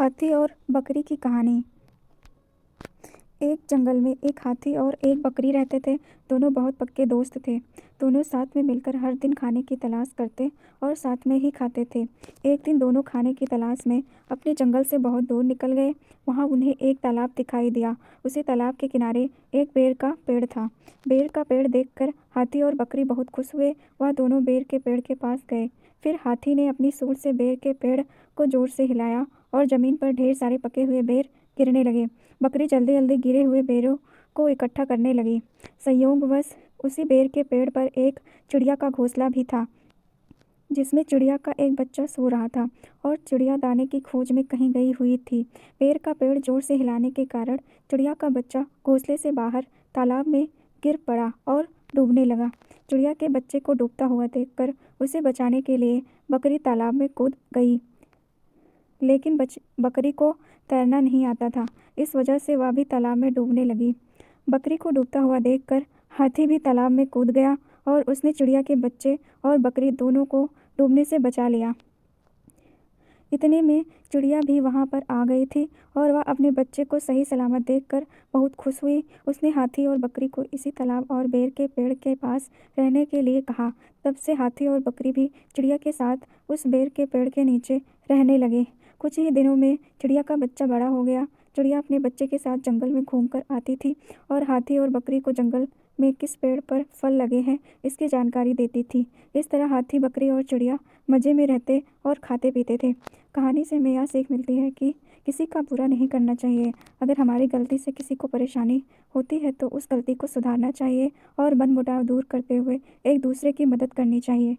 हाथी और बकरी की कहानी। एक जंगल में एक हाथी और एक बकरी रहते थे। दोनों बहुत पक्के दोस्त थे। दोनों साथ में मिलकर हर दिन खाने की तलाश करते और साथ में ही खाते थे। एक दिन दोनों खाने की तलाश में अपने जंगल से बहुत दूर निकल गए। वहाँ उन्हें एक तालाब दिखाई दिया। उसी तालाब के किनारे एक बेर का पेड़ था। बेर का पेड़ देखकर हाथी और बकरी बहुत खुश हुए। वह दोनों बेर के पेड़ के पास गए। फिर हाथी ने अपनी सूंड से बेर के पेड़ को जोर से हिलाया और जमीन पर ढेर सारे पके हुए बेर गिरने लगे। बकरी जल्दी जल्दी गिरे हुए बेरों को इकट्ठा करने लगी। संयोगवश उसी बेर के पेड़ पर एक चिड़िया का घोंसला भी था, जिसमें चिड़िया का एक बच्चा सो रहा था और चिड़िया दाने की खोज में कहीं गई हुई थी। बेर का पेड़ जोर से हिलाने के कारण चिड़िया का बच्चा घोंसले से बाहर तालाब में गिर पड़ा और डूबने लगा। चिड़िया के बच्चे को डूबता हुआ देखकर उसे बचाने के लिए बकरी तालाब में कूद गई, लेकिन बकरी को तैरना नहीं आता था। इस वजह से वह भी तालाब में डूबने लगी। बकरी को डूबता हुआ देखकर हाथी भी तालाब में कूद गया और उसने चिड़िया के बच्चे और बकरी दोनों को डूबने से बचा लिया। इतने में चिड़िया भी वहाँ पर आ गई थी और वह अपने बच्चे को सही सलामत देखकर बहुत खुश हुई। उसने हाथी और बकरी को इसी तालाब और बेर के पेड़ के पास रहने के लिए कहा। तब से हाथी और बकरी भी चिड़िया के साथ उस बेर के पेड़ के नीचे रहने लगे। कुछ ही दिनों में चिड़िया का बच्चा बड़ा हो गया। चिड़िया अपने बच्चे के साथ जंगल में घूमकर आती थी और हाथी और बकरी को जंगल में किस पेड़ पर फल लगे हैं इसकी जानकारी देती थी। इस तरह हाथी, बकरी और चिड़िया मज़े में रहते और खाते पीते थे। कहानी से हमें यह सीख मिलती है कि किसी का बुरा नहीं करना चाहिए। अगर हमारी गलती से किसी को परेशानी होती है तो उस गलती को सुधारना चाहिए और मनमुटाव दूर करते हुए एक दूसरे की मदद करनी चाहिए।